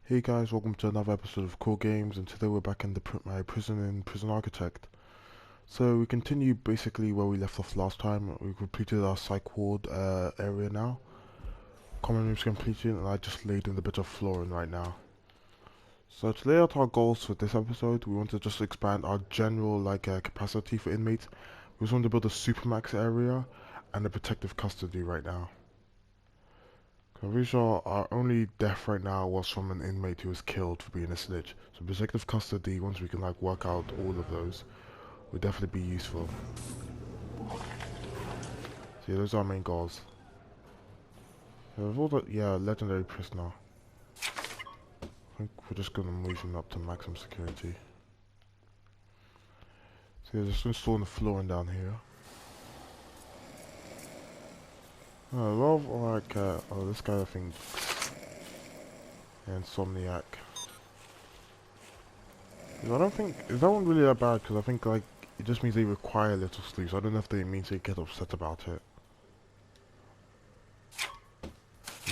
Hey guys, welcome to another episode of Core Games, and today we're back in my prison in Prison Architect. So we continue basically where we left off last time. We completed our psych ward area now. Common rooms completed, and I just laid in a bit of flooring right now. So to lay out our goals for this episode, we want to just expand our general capacity for inmates. We just want to build a supermax area and a protective custody right now. I'm pretty sure our only death right now was from an inmate who was killed for being a snitch. So protective custody, once we can work out all of those, would definitely be useful. So yeah, those are our main goals. Legendary prisoner. I think we're just gonna move him up to maximum security. So yeah, just installing the flooring down here. A lot of this guy I think, insomniac. I don't think, is that one really that bad? Because I think it just means they require little sleep, so I don't know if they means they get upset about it.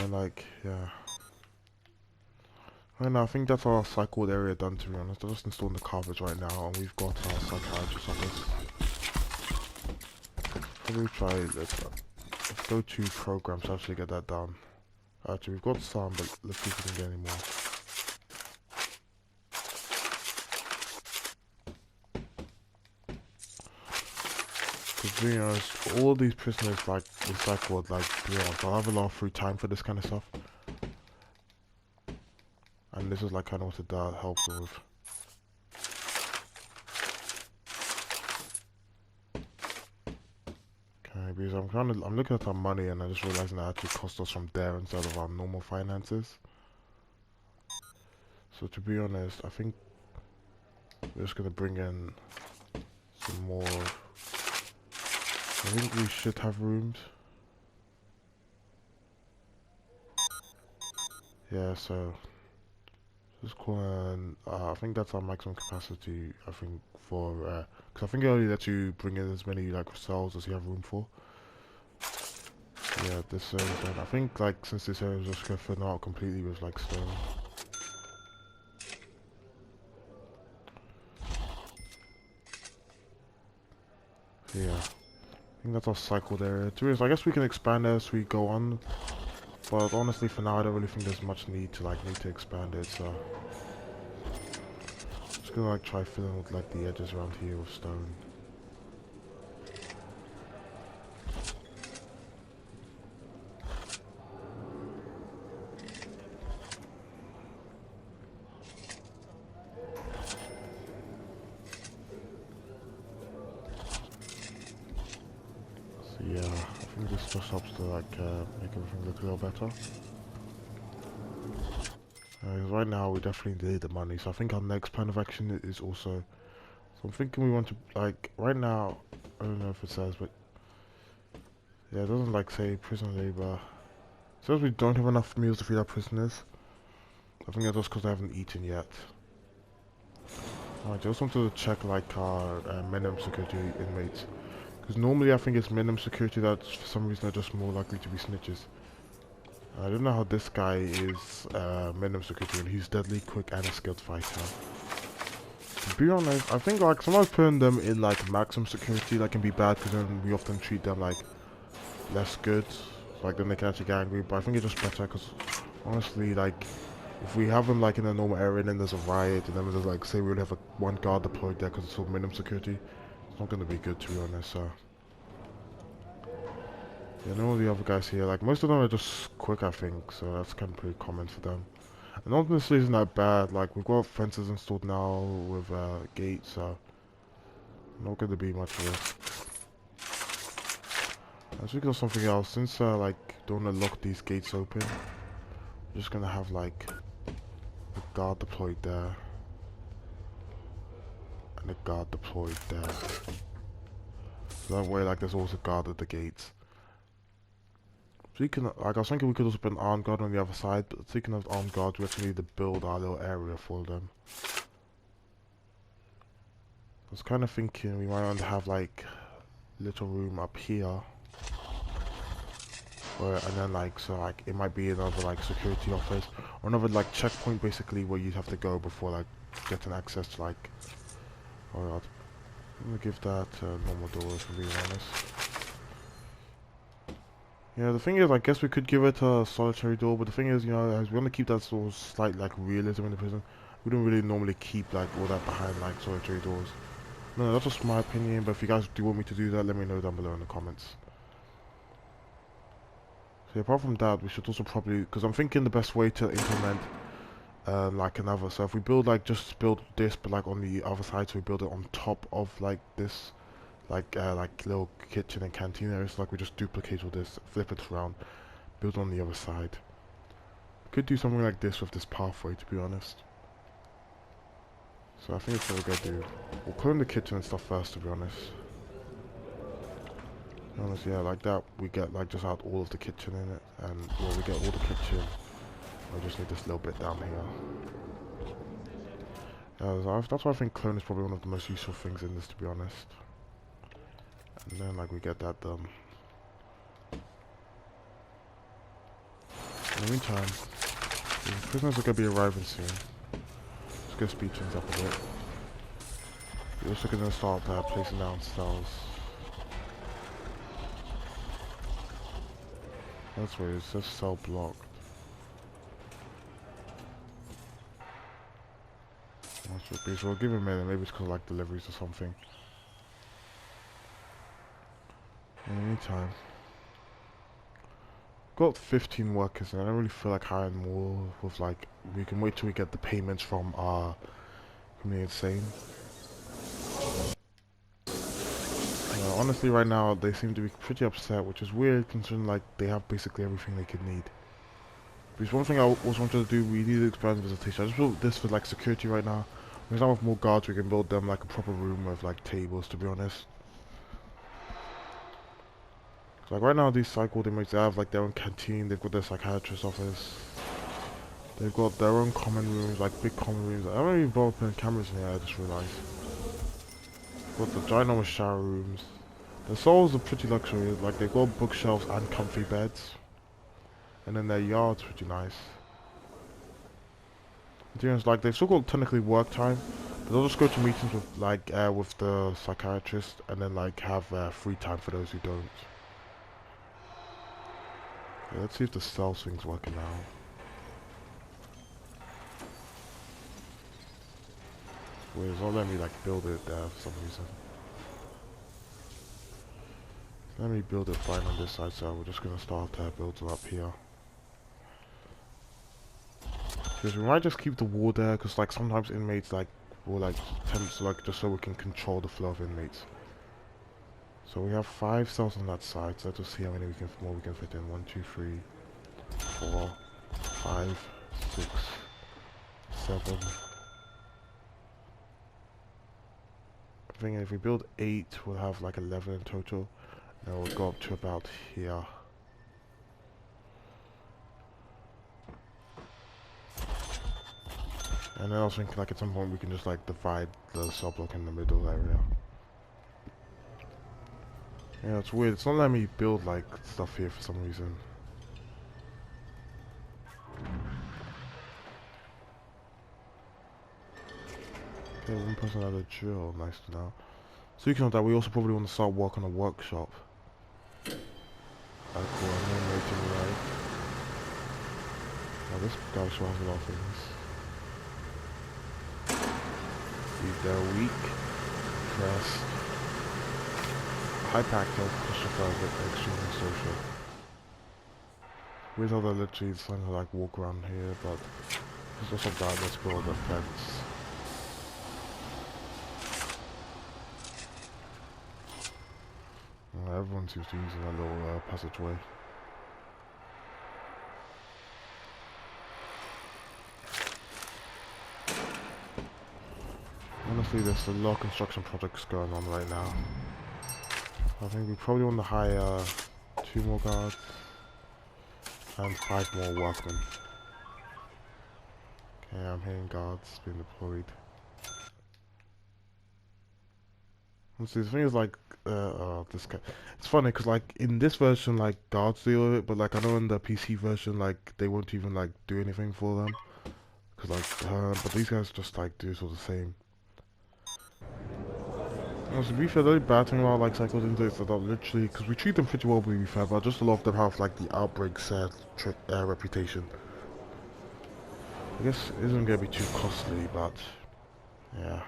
And yeah. Right now, I think that's our cycled area done, to be honest. I'm just installing the carpets right now, and we've got our psychiatrist office. Probably try, let's go to programs to actually get that done. Actually, we've got some, but let's see if we can get any more. Because to be honest, all these prisoners, recycled, to be honest, I'll have a lot of free time for this kind of stuff. And this is kind of what it helps with. Okay, because I'm looking at our money and I just realizing that actually cost us from there instead of our normal finances. So to be honest, I think we're just gonna bring in some more. I think we should have rooms. Yeah, so just calling. I think that's our maximum capacity. I think for because I think it only lets you bring in as many cells as you have room for. Yeah, this area done. I think since this area is just gonna fill out completely with stone. Yeah, I think that's our cycled area. To be honest, I guess we can expand as we go on. But honestly, for now, I don't really think there's much need to expand it. So just gonna try filling with the edges around here with stone. So yeah, I think this just helps to make everything look a little better. 'Cause right now we definitely need the money, so I think our next plan of action is also. So I'm thinking we want to right now. I don't know if it says, but yeah, it doesn't say prison labor. It says we don't have enough meals to feed our prisoners. I think that's just because they haven't eaten yet. I just wanted to check our minimum security inmates. Because normally I think it's minimum security that for some reason are just more likely to be snitches. I don't know how this guy is minimum security and he's deadly quick and a skilled fighter. To be honest, I think sometimes putting them in maximum security can be bad because then we often treat them less good. Then they can actually get angry. But I think it's just better because honestly if we have them in a normal area and then there's a riot and then there's say we only have one guard deployed there because it's all minimum security, it's not going to be good, to be honest. So yeah, and all the other guys here, most of them are just quick, I think, so that's kind of pretty common for them. And honestly, isn't that bad. We've got fences installed now with gates, so not going to be much risk. Speaking of something else, since don't want to lock these gates open, we're just gonna have a guard deployed there and a guard deployed there. So that way, there's always a guard at the gates. So you can, I was thinking we could also put an armed guard on the other side, but speaking of armed guards, we actually need to build our little area for them. I was kind of thinking we might want to have little room up here for it, and then like so like it might be another like security office or another like checkpoint basically where you'd have to go before like getting access to like. Oh god, I'm gonna give that normal doors to be honest. Yeah, the thing is, I guess we could give it a solitary door, but the thing is, you know, as we want to keep that sort of slight like realism in the prison, we don't really normally keep like all that behind like solitary doors. No, that's just my opinion, but if you guys do want me to do that, let me know down below in the comments. So apart from that, we should also probably, because I'm thinking the best way to implement like another, so if we build like just build this, but like on the other side, so we build it on top of like this, like little kitchen and canteen areas, like we just duplicate all this, flip it around, build on the other side. Could do something like this with this pathway, to be honest. So I think that's what we're gonna do. We'll put in the kitchen and stuff first, to be honest. Yeah, like that we get like just out all of the kitchen in it, and well, we get all the kitchen. I just need this little bit down here. That's why I think clone is probably one of the most useful things in this, to be honest. And then like we get that done. In the meantime, the prisoners are gonna be arriving soon. Let's go speed things up a bit. We're also gonna start placing down cells. That's weird, it says cell blocked. So we'll give it a minute, maybe it's because of like deliveries or something. In the meantime, got 15 workers and I don't really feel like hiring more with like, we can wait till we get the payments from our community insane. Honestly right now they seem to be pretty upset, which is weird considering like they have basically everything they could need. Because one thing I also wanted to do, we need to expand visitation. I just built this for like security right now. Because now with more guards we can build them like a proper room with like tables, to be honest. So, like right now these psych ward inmates, they have like their own canteen, they've got their psychiatrist office. They've got their own common rooms, like big common rooms. I don't even bother putting cameras in here, I just realized. Got the ginormous shower rooms. The cells are pretty luxurious, like they've got bookshelves and comfy beds. And then their yard's pretty nice. It's like they've still got technically work time, but they'll just go to meetings with like with the psychiatrist and then like have free time for those who don't. Yeah, let's see if the cell thing's working now. Wait, it's not letting me like build it there for some reason. Let me build it fine on this side, so we're just gonna start building up here. Because we might just keep the wall there, because like sometimes inmates like will like attempt to like just so we can control the flow of inmates. So we have 5 cells on that side, so let's just see how many more we can fit in. 1, 2, 3, 4, 5, 6, 7. I think if we build 8, we'll have like 11 in total. Now we'll go up to about here. And then I was thinking like at some point we can just like divide the cell block in the middle area. Yeah, it's weird. It's not letting me build like stuff here for some reason. Okay, one person had a drill. Nice to know. Speaking of that, we also probably want to start work on a workshop. Cool. I'm then waiting right. Now this guy sure has a lot of things. See, they're weak, pressed, hyperactive, claustrophobic, extremely social. Weird how they're literally trying to like walk around here, but it's also bad. Let's build a fence. Everyone seems to be using that little passageway. Honestly, there's a lot of construction projects going on right now. I think we probably want to hire 2 more guards and 5 more workmen. Okay, I'm hearing guards being deployed. See, the thing is like, this guy. It's funny because like in this version, like guards deal with it, but like I know in the PC version, like they won't even like do anything for them. Cause like, but these guys just like do sort of the same. To be fair, the only bad thing about like cycles into is that they're literally, because we treat them pretty well, to be fair, but just a lot of them have like the outbreaks reputation. I guess it isn't gonna be too costly, but yeah.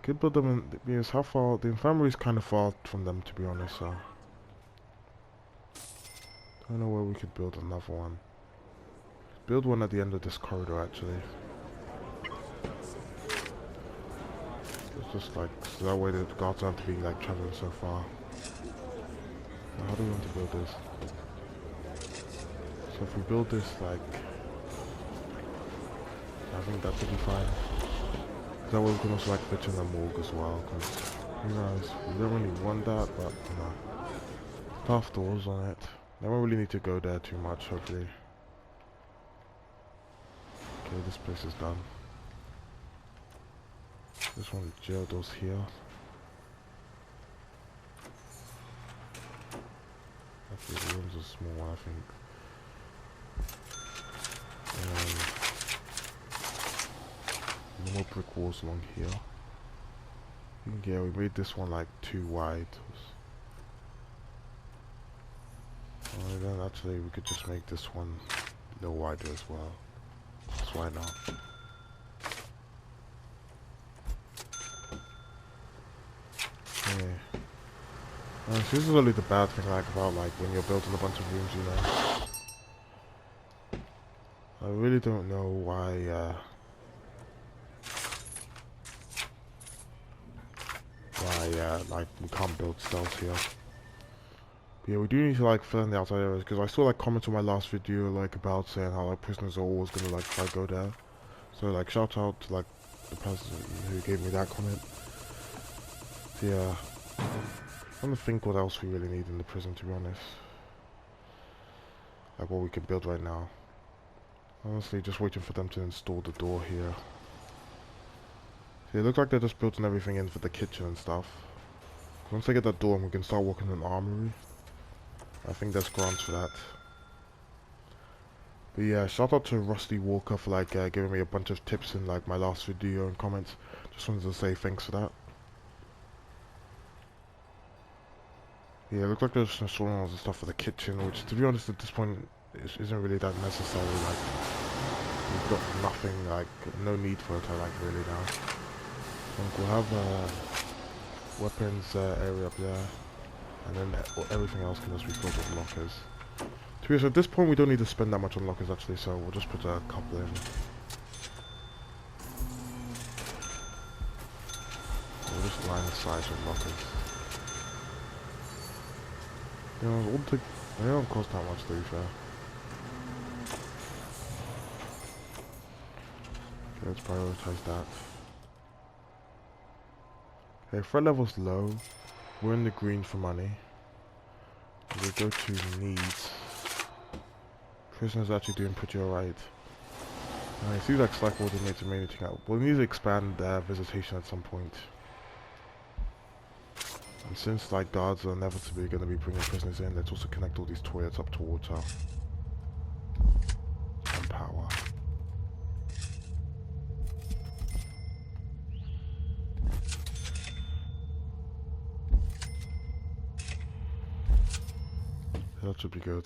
Could build them in, because how far, the infirmary is kind of far from them to be honest, so. Don't know where we could build another one. Build one at the end of this corridor actually. It's just like, so that way the guards aren't to be like traveling so far. So how do we want to build this? So if we build this like, I think that should be fine. That way we can also like fit in the morgue as well, because you guys, we don't really want that, but you know, tough doors on it. They won't really need to go there too much, hopefully. Okay, this place is done. This one, jail doors here. Actually, the room's a small one, I think. No more brick walls along here. Yeah, we made this one like too wide. Then actually we could just make this one a little wider as well. That's why not? Yeah. So this is only the bad thing like about like when you're building a bunch of rooms, you know. I really don't know why like we can't build cells here. But yeah, we do need to like fill in the outside areas because I saw like comments on my last video like about saying how like prisoners are always gonna like try to go there. So like shout out to like the person who gave me that comment. So, yeah, I'm trying to think what else we really need in the prison to be honest. Like what we can build right now. Honestly, just waiting for them to install the door here. See, it looks like they're just building everything in for the kitchen and stuff. Once they get that door, we can start working on the armory. I think there's grants for that. But yeah, shout out to Rusty Walker for like giving me a bunch of tips in like my last video and comments. Just wanted to say thanks for that. Yeah, it looks like they're just installing all the stuff for the kitchen, which to be honest at this point isn't really that necessary. Like we've got nothing, like no need for it. I like really now. So we'll have a weapons area up there, and then everything else can just be filled with lockers. To be honest, at this point we don't need to spend that much on lockers actually, so we'll just put a couple in. We'll just line the sides with lockers. You know, they don't cost that much to be fair. Okay, let's prioritize that. Okay, threat level's low. We're in the green for money. We go to needs. Prisoners actually doing pretty alright. It seems like Slack Warden needs to make anything out. We'll need to expand visitation at some point. And since like guards are inevitably going to be bringing prisoners in, let's also connect all these toilets up to water and power. That should be good.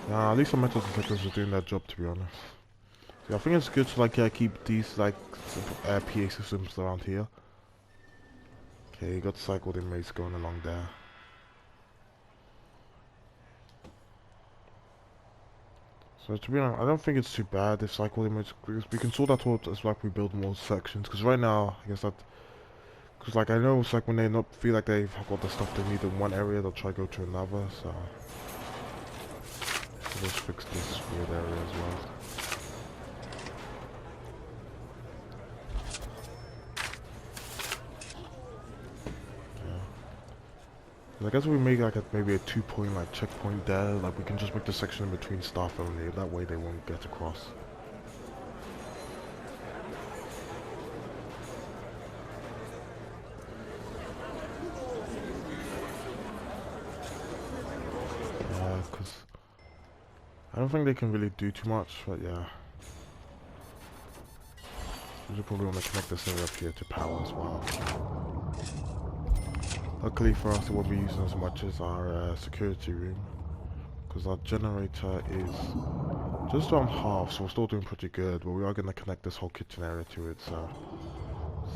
At least some metal detectors are doing that job, to be honest. So I think it's good to like keep these like PA systems around here. Okay, you got the cycled inmates going along there. So to be honest, I don't think it's too bad if cycled inmates, because we can sort that out as like we build more sections. Because right now, I guess that, because like I know it's like when they not feel like they've got the stuff they need in one area, they'll try to go to another. So let's fix this weird area as well. I guess we make like maybe a 2-point like checkpoint there, like we can just make the section in between staff only, that way they won't get across. I don't think they can really do too much, but yeah. We should probably want to connect this area up here to power as well. Luckily for us, it won't be using as much as our security room, because our generator is just on half, so we're still doing pretty good, but we are going to connect this whole kitchen area to it, so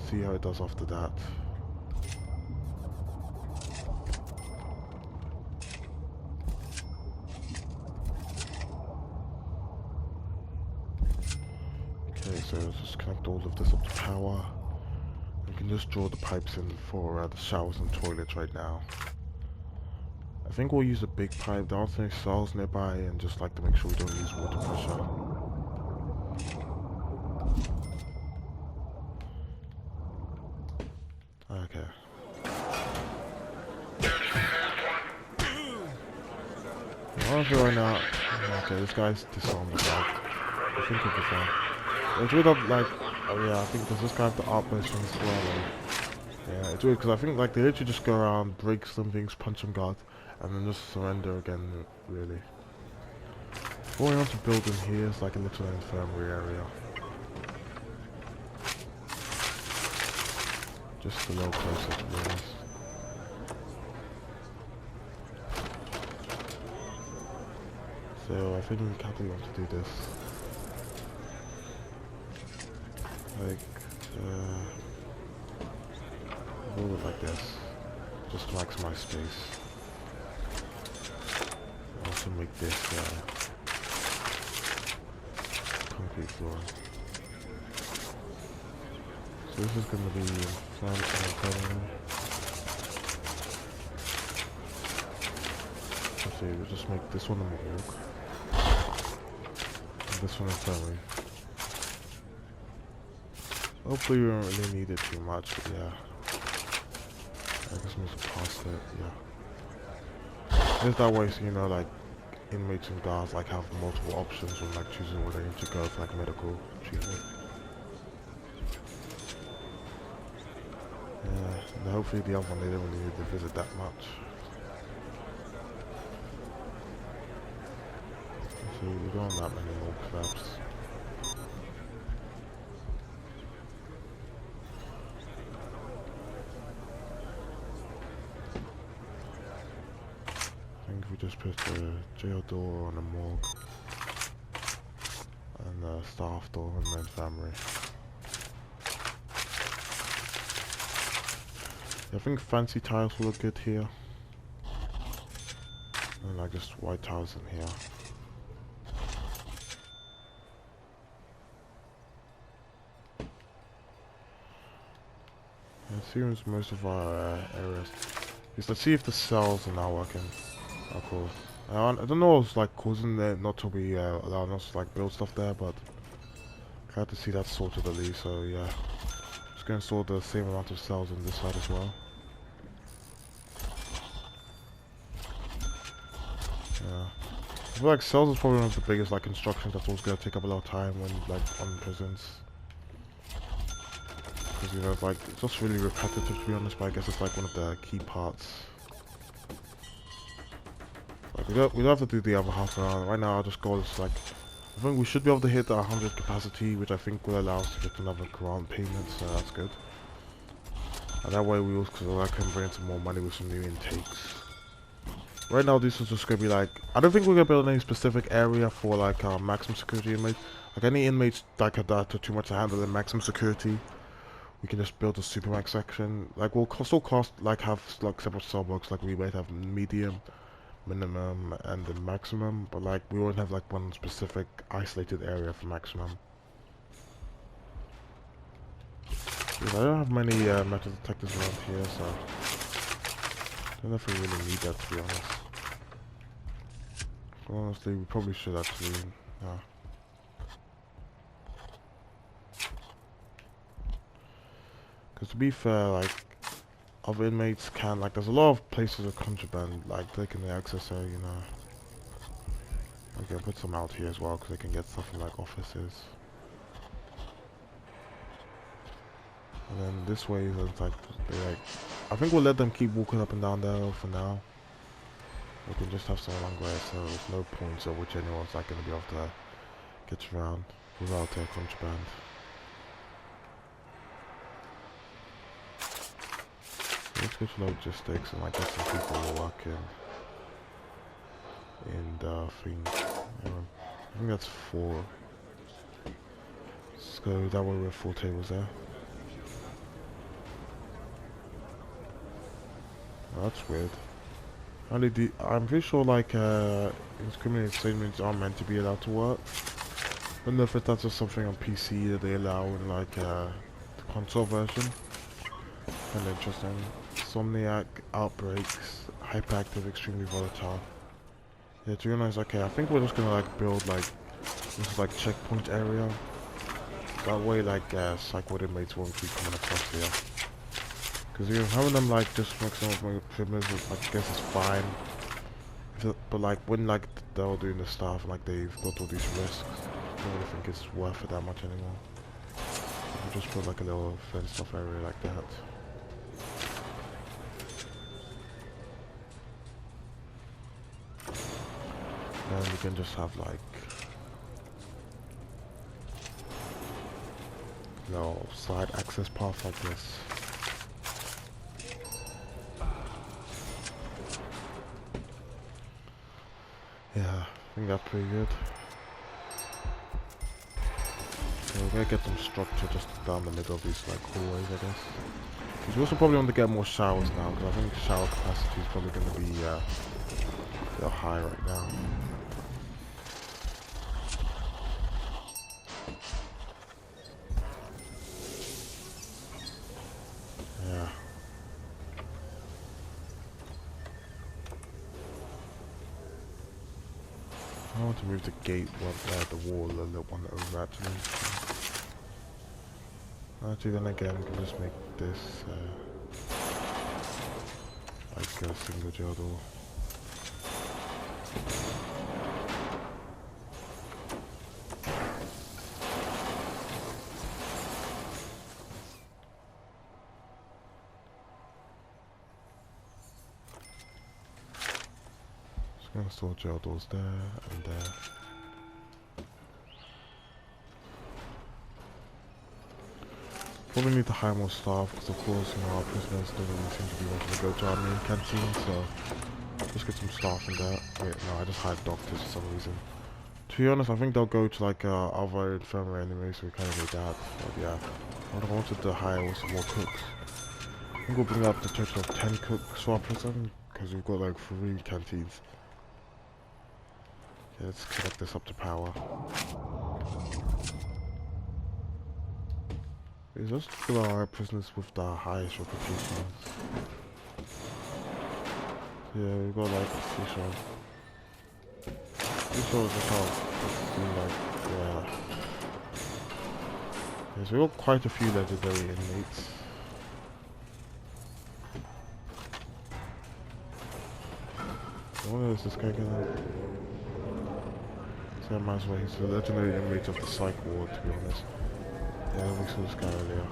see how it does after that. Okay, so let's just connect all of this up to power. We can just draw the pipes in for the showers and toilets right now. I think we'll use a big pipe. There aren't any cells nearby, and just like to make sure we don't use water pressure. Okay. Honestly, right now, okay, this guy's disarmed the dog. I think it'll be fine. It's weird that, like, oh yeah, I think does this guy have the outburst thing as well? Yeah, it's weird because I think like they literally just go around, break some things, punch some guards, and then just surrender again, really. What we want to build in here is like a little infirmary area. Just a little closer to be honest. So I think we probably want to do this. Like, build it like this. Just to maximize space. Also make this concrete floor. So this is going to be inflammatory. Let's see, we'll just make this one a morgue. And this one infirmary. Hopefully we don't really need it too much, but yeah. I guess I'm just past it, yeah. Just that way, so you know, like, inmates and guards like have multiple options when like choosing where they need to go for like medical treatment. Yeah, and hopefully the other one they don't really need to visit that much. So we don't want that many more collapse. I think we just put the jail door on the morgue and the staff door and the infirmary. I think fancy tiles will look good here. And like just white tiles in here. It seems most of our areas. Let's see if the cells are now working. Oh, cool. I don't know what's like causing it not to be allowing us to like build stuff there, but glad to see that sorted at least. So yeah, just gonna install the same amount of cells on this side as well. Yeah, I feel like cells is probably one of the biggest like constructions that's always gonna take up a lot of time when like on prisons. Because you know, like it's just really repetitive to be honest, but I guess it's like one of the key parts. Like we don't have to do the other half around. Right now our just goal is like, I think we should be able to hit the 100 capacity, which I think will allow us to get another grant payment, so that's good. And that way we also can bring in some more money with some new intakes. Right now this is just gonna be like, I don't think we're gonna build any specific area for like maximum security inmates. Like any inmates that are too much to handle in maximum security, we can just build a supermax section. Like we'll still cost like have like separate cell blocks, like we might have medium, minimum, and the maximum, but like we won't have like one specific isolated area for maximum. Because I don't have many metal detectors around here, so I don't know if we really need that to be honest. So honestly, we probably should actually. Because to be fair, like other inmates can, like there's a lot of places of contraband, like they can access it, you know. Okay, I'll put some out here as well because they can get stuff from like offices. And then this way, it's like, I think we'll let them keep walking up and down there for now. We can just have some along there, so there's no points at which anyone's like going to be able to get around without contraband. Let's go to logistics and like get some people working in the thing. I think that's 4. Let's go that way with 4 tables there. Oh, that's weird. I'm pretty sure like incriminating statements are meant to be allowed to work. I don't know if that's just something on PC that they allow in like the console version. Kind of interesting. Insomniac, outbreaks, hyperactive, extremely volatile. Yeah, to be honest, okay, I think we're just gonna like build like this like checkpoint area. That way like psych ward inmates won't keep coming across here. Because you're having them like just mixing up my prisoners, like, I guess it's fine. But like when like they're all doing the stuff, like they've got all these risks, I don't really think it's worth it that much anymore. We'll just put like a little fenced off area like that. And we can just have like no side access path like this. Yeah, I think that's pretty good. So we're gonna get some structure just down the middle of these like hallways, I guess. Because we also probably want to get more showers now, because I think shower capacity is probably going to be a little high right now. Yeah. I want to move the gate, the wall, the little one over actually. Actually, then again, we can just make this like a single jail door. Just gonna install jail doors there and there. Probably need to hire more staff because of course, you know, our prisoners don't really seem to be wanting to go to our main canteen, so just get some staff in there. Wait, no, I just hired doctors for some reason. To be honest, I think they'll go to like other infirmary anyway, so we kind of need that. But yeah, I wanted to hire also more cooks. I think we'll bring up the total of 10 cooks for our prison, because we've got like 3 canteens. Okay, let's connect this up to power. Is this for our prisoners with the highest reputations? Yeah, we've got like official. This was the top. Like, yeah. Yeah, so we got quite a few legendary inmates. What is this guy gonna? So I might as well. He's the legendary inmate of the psych ward, to be honest. Yeah, we saw this guy earlier.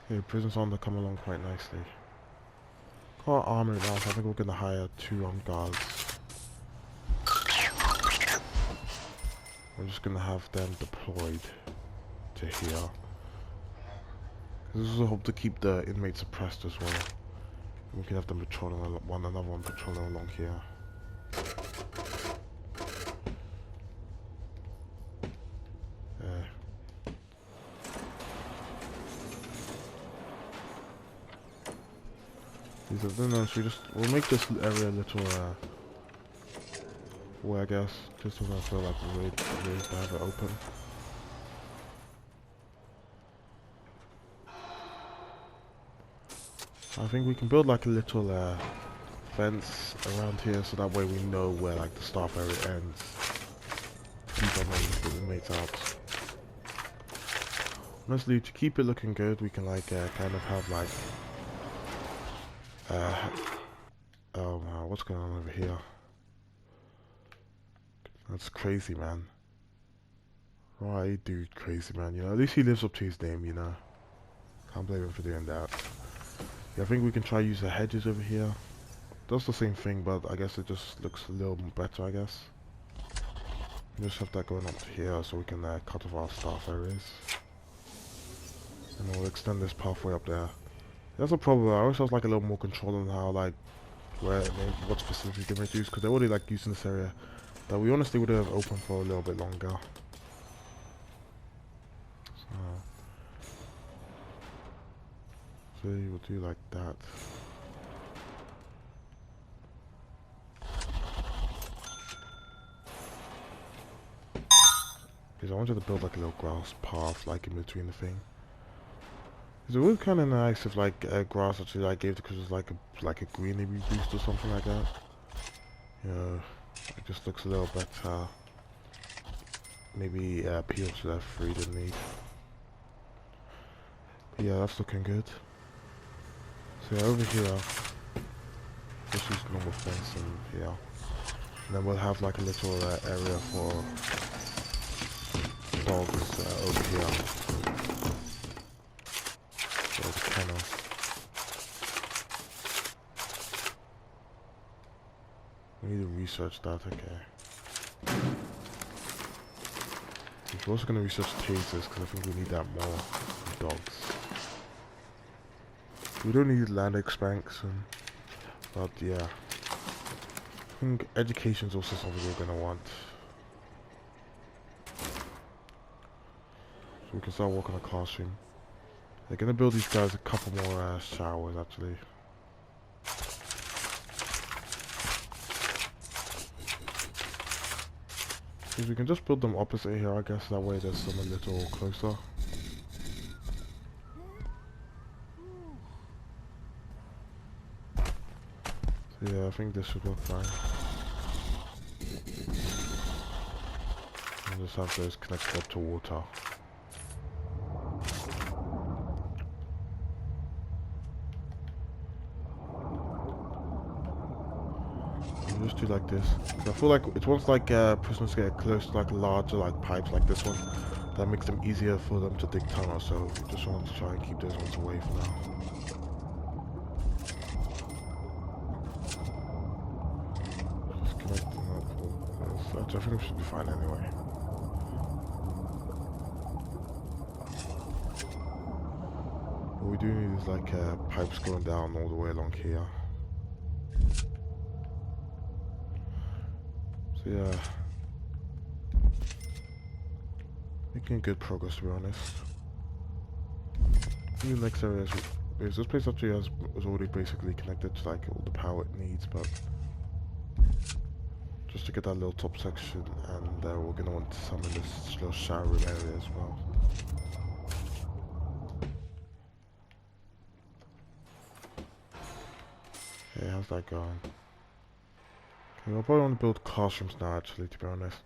Okay, prison's on to come along quite nicely. Got armor now, so I think we're gonna hire 2 armed guards. We're just gonna have them deployed to here. This is a hope to keep the inmates suppressed as well. We can have them patrolling another one patrolling along here. No, so we'll make this area a little well, I guess, just so I feel like we're ready to have it open. I think we can build like a little fence around here, so that way we know where like the staff area ends. Keep our inmates out. Honestly, to keep it looking good, we can like kind of have like oh wow, what's going on over here? That's crazy, man. Right, dude, crazy, man. You know, at least he lives up to his name, you know. Can't blame him for doing that. Yeah, I think we can try use the hedges over here. Does the same thing, but I guess it just looks a little better, I guess. Just have that going up to here so we can cut off our staff areas. And we'll extend this pathway up there. That's a problem. I wish I was like a little more control on how like what facilities they might use, because they're already like using this area that we honestly would have opened for a little bit longer. So we'll do like that. Because I wanted to build like a little grass path like in between the thing. It would kind of nice if like grass actually like gave because it's like a greenery boost or something like that. You know, it just looks a little better. Maybe appeal to that free didn't need. But yeah, that's looking good. So yeah, over here, just use normal fencing here, and then we'll have like a little area for dogs over here. So the kennel. We need to research that, okay. We're also going to research tasers because I think we need that more for dogs. We don't need land expansion, but yeah. I think education is also something we're going to want. So we can start working on a classroom. They're going to build these guys a couple more showers actually. Because we can just build them opposite here, I guess, that way there's some a little closer. So yeah, I think this should work fine. And just have those connected up to water. Just do like this. I feel like it's once like prisoners get close to like larger like pipes like this one, that makes them easier for them to dig tunnels. So we just want to try and keep those ones away for now. Just connect them up. I think we should be fine anyway. What we do need is like pipes going down all the way along here. Yeah, making good progress to be honest. In the next area is this place actually was already basically connected to like all the power it needs, but just to get that little top section, and we're gonna want some in this little shower room area as well. Okay, how's that going? I'll probably want to build classrooms now actually, to be honest.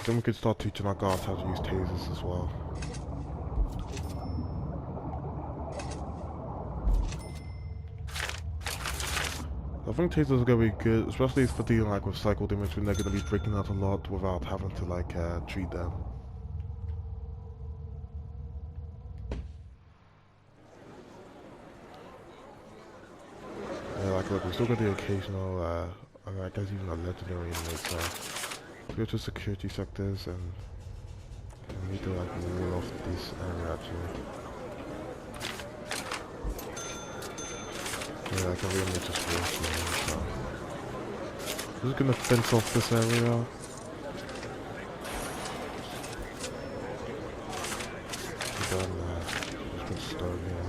Then we could start teaching our guards how to use tasers as well. I think tasers are going to be good, especially for dealing like with cycle damage when they're going to be breaking out a lot without having to like treat them. Yeah, like look, we still got the occasional I guess even a legendary inmate, so let's go to security sectors and we need to like wall off this area actually. Yeah, I can really just walk in, so I'm just gonna fence off this area. And then just put stone here.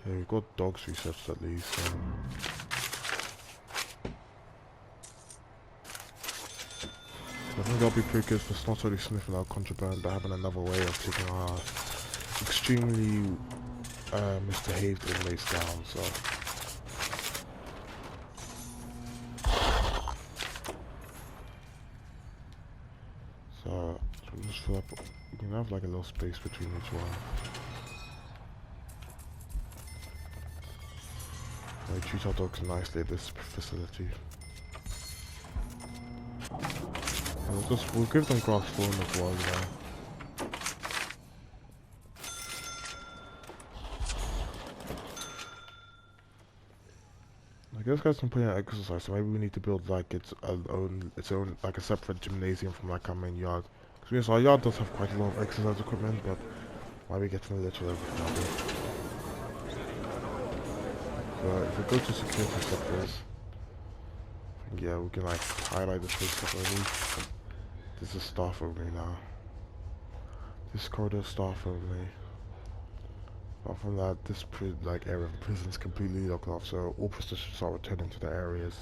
Okay, we've got dogs researched at least. I think that'll be pretty good for not only sniffing out contraband, but having another way of taking our extremely misbehaved inmates down. So we'll just fill up. We can have like a little space between each one. We treat our dogs nicely at this facility. We'll give them grass lawn as well, you know. I guess guys can play an exercise, so maybe we need to build like its own like a separate gymnasium from like our main yard. Because yes, our yard does have quite a lot of exercise equipment, but why are we getting a little everything out of it? So if we go to security sectors, I think, yeah, we can like highlight this place separately. This is staff only now. This corridor staff only. Apart from that, this like area of the prison is completely locked off, so all prisoners should start returning to their areas.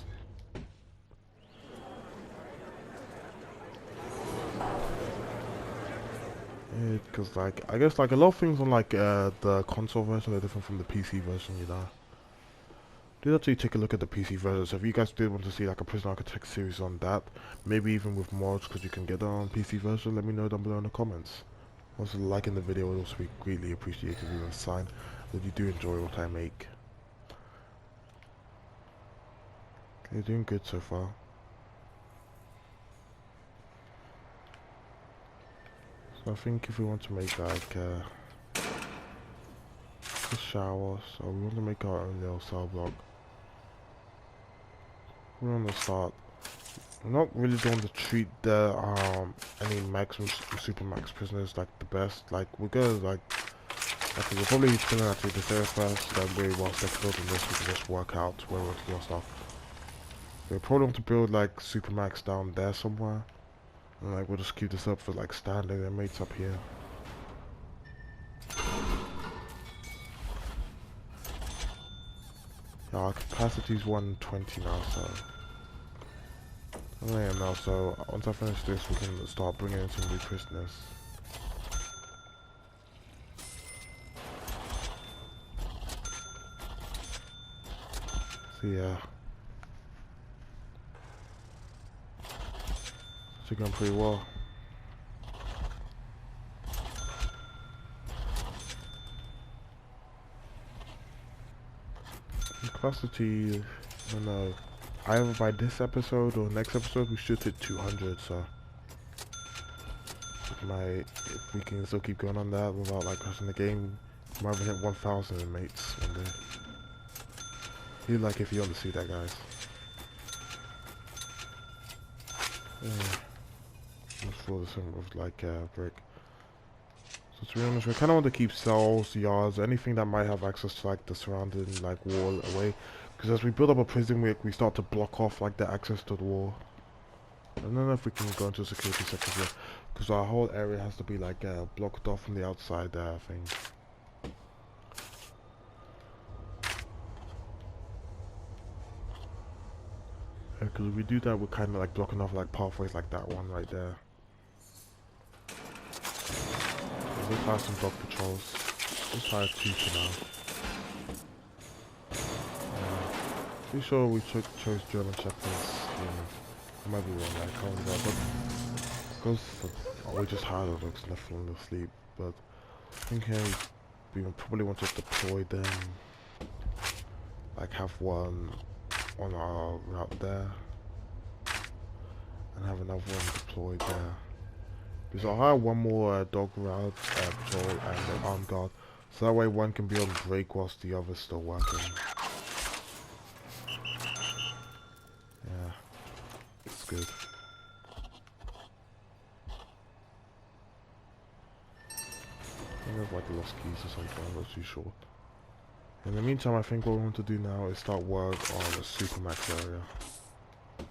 Because like I guess like a lot of things on like the console version are different from the PC version, you know. Do actually take a look at the PC version. So if you guys did want to see like a Prison Architect series on that, maybe even with mods, because you can get that on PC version, let me know down below in the comments. Also, liking the video would also be greatly appreciated. Even a sign that you do enjoy what I make. You're doing good so far. So I think if we want to make like a shower, so we want to make our own little cell block. We're on the start. I'm not really going to treat the any maximum super max prisoners like the best. Like we're gonna like we're probably gonna have to do this area first. That way, whilst they're building this, we can just work out where we're doing stuff. We probably want to build like super max down there somewhere, and like we'll just keep this up for like standing inmates up here. Yeah, our capacity is 120 now, so. I am now, so once I finish this, we can start bringing in some new prisoners. So yeah. It's going pretty well. Capacity, I don't know. Either by this episode or next episode, we should hit 200. So, if we can still keep going on that without like crashing the game, we might even hit 1,000 inmates one day. Feel like if you want to see that, guys. Yeah. Let's fill this in with like brick. So to be honest, we kind of want to keep cells, yards, anything that might have access to like the surrounding like wall away. Because as we build up a prison, we start to block off like the access to the wall. I don't know if we can go into security sectors yet, because our whole area has to be like blocked off from the outside thing. Because if we do that, we're kind of like blocking off like pathways like that one right there. Let's hire some dog patrols. Let's hire 2 for now. Pretty sure we chose German Shepherds. I might be wrong, I can't remember, but goes for, we just hired the dogs left falling asleep. But I think we probably want to deploy them. Like have one on our route there, and have another one deployed there. Because I'll hire one more dog route patrol and an armed guard, so that way one can be on break whilst the other's still working. Yeah, it's good. I think I've like lost keys or something, I'm not too sure. In the meantime, I think what we want to do now is start work on the Supermax area. I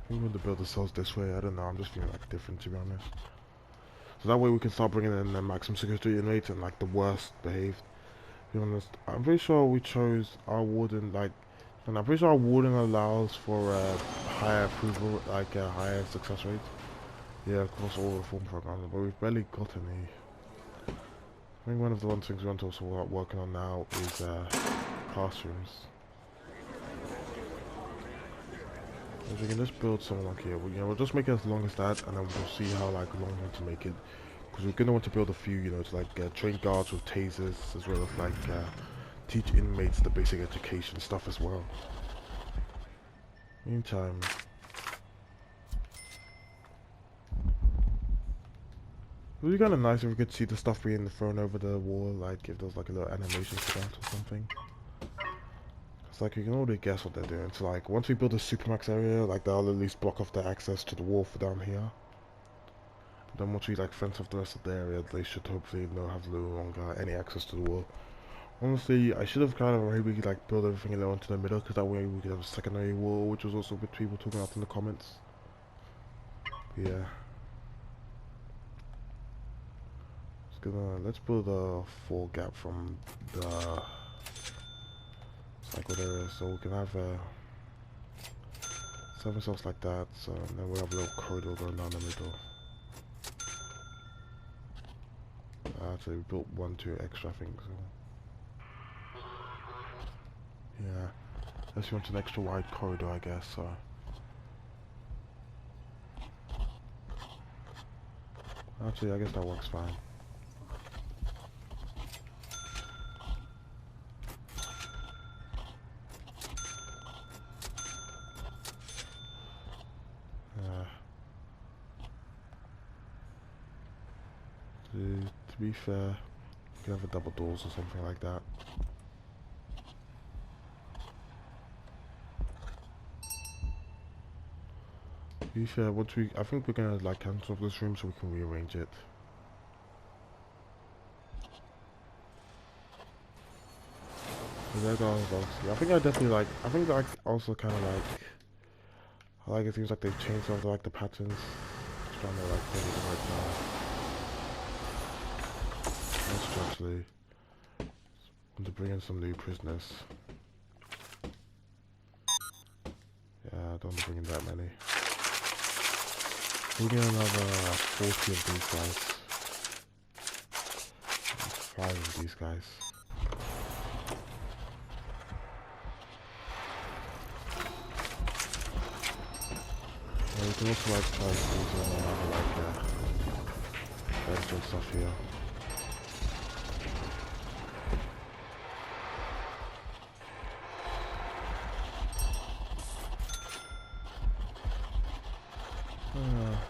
think we want to build the cells this way, I don't know, I'm just feeling like different to be honest. So that way we can start bringing in the maximum security inmates and like the worst behaved. To be honest, I'm pretty sure we chose our warden like, and I'm pretty sure our warden allows for higher approval, like a higher success rate. Yeah, across all reform programs, but we've barely got any. I think one of the things we want to also start working on now is classrooms. If we can just build something like here, we'll just make it as long as that, and then we'll see how like long we want to make it. Because we're gonna want to build a few, to like train guards with tasers, as well as like teach inmates the basic education stuff as well. Meantime, It would be kind of nice if we could see the stuff being thrown over the wall, like if there was like a little animation for that or something. It's like you can already guess what they're doing. It's like once we build a supermax area, like they'll at least block off the access to the wall for down here. Then once we like fence off the rest of the area, they should hopefully not have no longer any access to the wall. Honestly, I should have kind of maybe like build everything a little into the middle, because that way we could have a secondary wall, which was also what people talking about in the comments. But yeah. Let's build a 4 gap from the cycle area, so we can have set ourselves like that, so then we'll have a little corridor going down the middle. Actually we built 2 extra, I think, so yeah, let's want an extra wide corridor, I guess. So actually I guess that works fine. To be fair, we can have a double doors or something like that. To be fair, I think we're gonna like cancel this room so we can rearrange it. I think I definitely like. I think like also kind of like. I like it seems like they've changed some of like the patterns. Just trying to like think of the right now. Let's actually want to bring in some new prisoners. Yeah, I don't want to bring in that many. We're getting another 40 of these guys. 5 of these guys. Yeah, we can also like try to use another like beds and stuff here.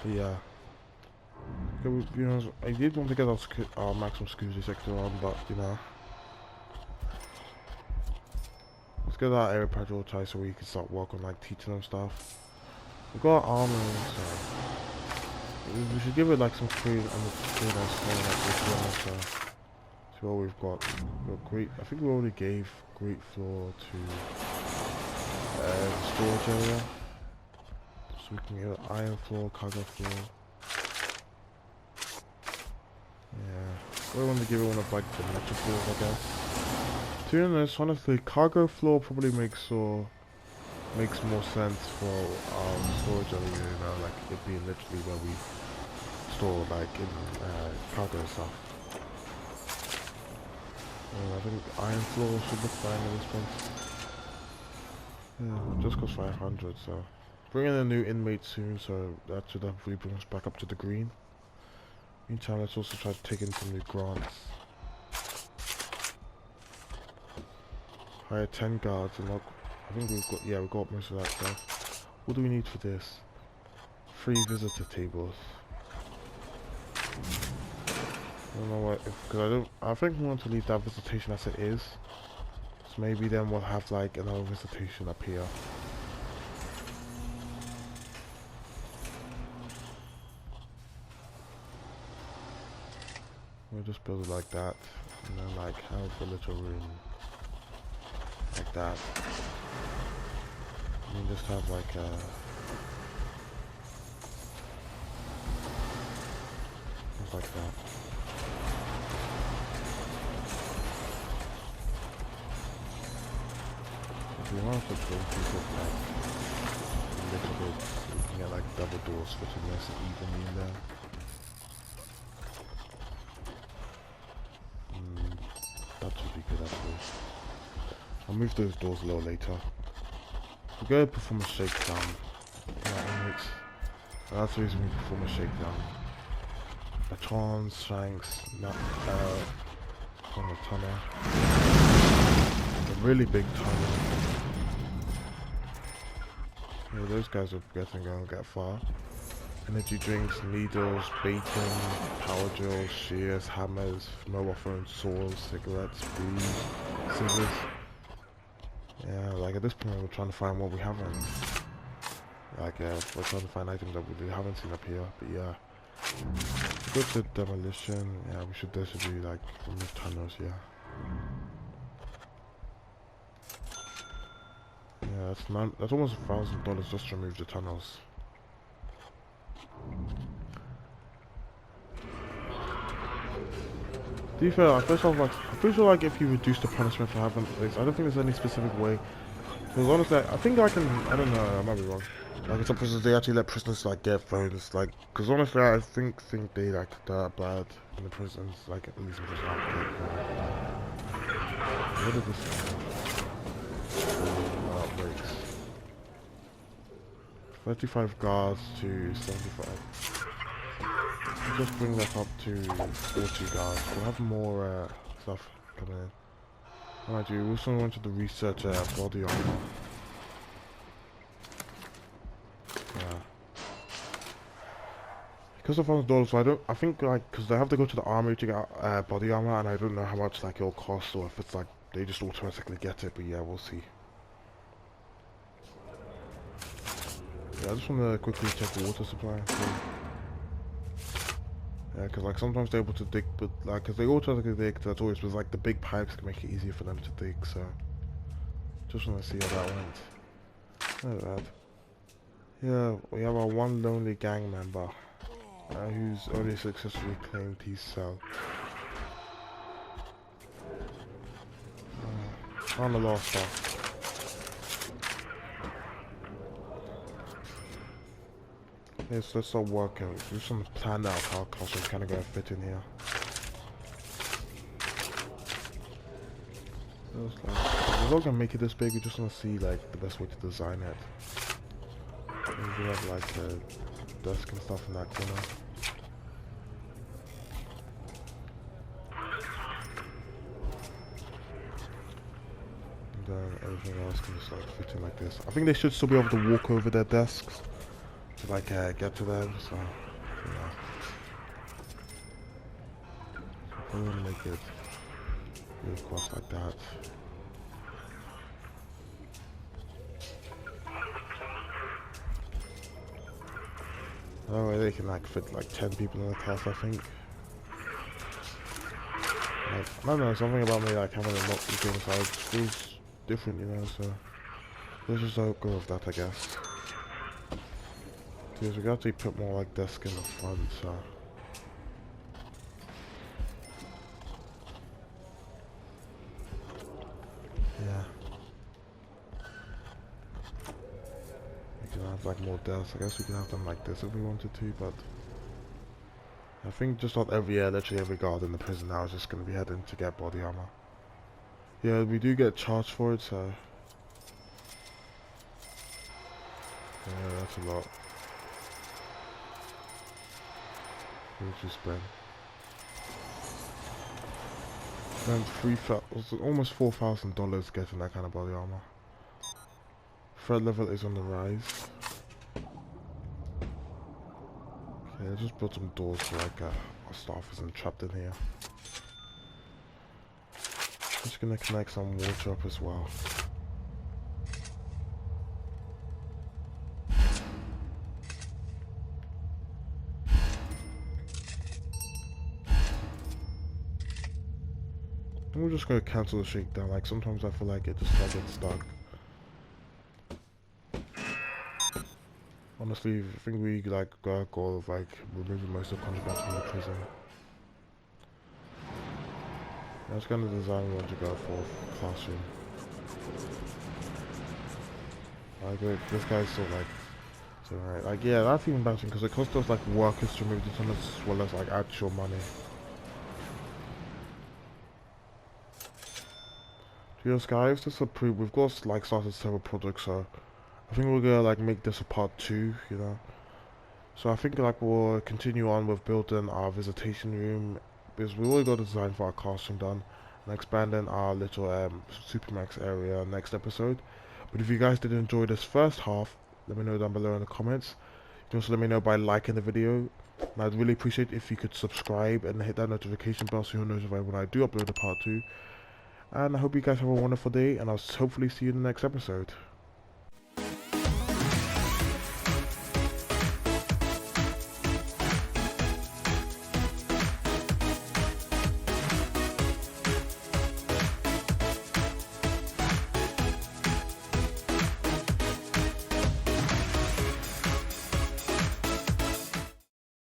Yeah. You know, I did want to get our maximum security sector on, but you know, let's get that area prioritized so we can start work on like teaching them stuff. We've got armor, so we should give it like some free and so see what we've got. We've got great. I think we already gave great floor to the storage area. So we can get an iron floor, cargo floor. Yeah, we want to give it one of like the metal floors, I guess. To be honest, honestly, cargo floor probably makes more sense for storage area, you know, like it being literally where we store like in cargo and stuff. I think iron floor should look fine in this place. Yeah, just cost 500, so. Bringing a new inmate soon, so that should hopefully bring us back up to the green. Meantime, let's also try to take in some new grants. Hire 10 guards and look. I think we've got most of that stuff. What do we need for this? 3 visitor tables. I don't know what, because I think we want to leave that visitation as it is. So maybe then we'll have like another visitation up here. We'll just build it like that, and then like have a little room like that. And just have like just like that. If you want to put people like a little bit, so you can get like double doors fitting nice and evenly in there. That should be good actually. I'll move those doors a little later. We're going to perform a shakedown. That's the reason we perform a shakedown. Batons, shanks, on a tunnel. A really big tunnel. Yeah, those guys are getting going to get far. energy drinks, needles, bacon, power drills, shears, hammers, mobile phones, saws, cigarettes, booze, scissors. Yeah, like at this point we're trying to find what we haven't. Like we're trying to find items that we haven't seen up here, but yeah. Go to demolition, yeah, we should basically like remove tunnels, yeah. Yeah, that's almost $1,000 just to remove the tunnels. To be fair, first off, like, I'm pretty sure like if you reduce the punishment for having this, I don't think there's any specific way. Because honestly, I think I can, I don't know, I might be wrong. Like in some prisons, they actually let prisoners like get phones, like, because honestly, I think they like that bad in the prisons, like at least in prison. What is this? Wait. 35 guards to 75. Just bring that up to 40 guards. We'll have more stuff coming in. Mind you, we also wanted to research body armor. Yeah. Because of $1,000, so I think like, because they have to go to the armory to get body armor, and I don't know how much like it'll cost, or if it's like, they just automatically get it, but yeah, we'll see. Yeah, I just want to quickly check the water supply. Yeah, because like sometimes they're able to dig, but like, because they automatically dig, that's always, but like the big pipes can make it easier for them to dig, so. Just want to see how that went. Not bad. Yeah, we have our one lonely gang member, who's only successfully claimed his cell. Found a lot of stuff. Yes, let's start working. We just want to plan out how costumes kind of gonna fit in here. We're not gonna make it this big. We just want to see like the best way to design it. And we have like a desk and stuff in that corner. And then everything else can just like fit in like this. I think they should still be able to walk over their desks to like get to them. So yeah, I'm gonna make it go across like that. That way they can like fit like 10 people in the class, I think. Like, I don't know, something about me like having a lot of people inside feels different, you know, so let's just go with that, I guess. Because we got to put more like desk in the front, so yeah. We can have like more desks. I guess we can have them like this if we wanted to, but I think just not literally every guard in the prison now is just going to be heading to get body armor. Yeah, we do get charged for it, so yeah, that's a lot. We'll just spend. Spent almost $4,000 getting that kind of body armor. Threat level is on the rise. Okay, I just built some doors so like our staff isn't trapped in here. Just gonna connect some water up as well. And we're just gonna cancel the shakedown. Like sometimes I feel like it just like gets stuck. Honestly, I think we like got a goal of like removing most of the contraband from the prison. That's kind of the design we want to go for classroom. Like this guy's still like, so right, like yeah, that's even better because it costs us like workers to remove the tunnels as well as like actual money. Yes guys, this is approved. We've got like started several projects, so I think we're gonna like make this a part 2, you know. So I think like we'll continue on with building our visitation room because we already got the design for our classroom done and expanding our little Supermax area next episode. But if you guys did enjoy this first half, let me know down below in the comments. can also let me know by liking the video. And I'd really appreciate if you could subscribe and hit that notification bell so you'll notify when I do upload a part 2. And I hope you guys have a wonderful day, and I'll hopefully see you in the next episode.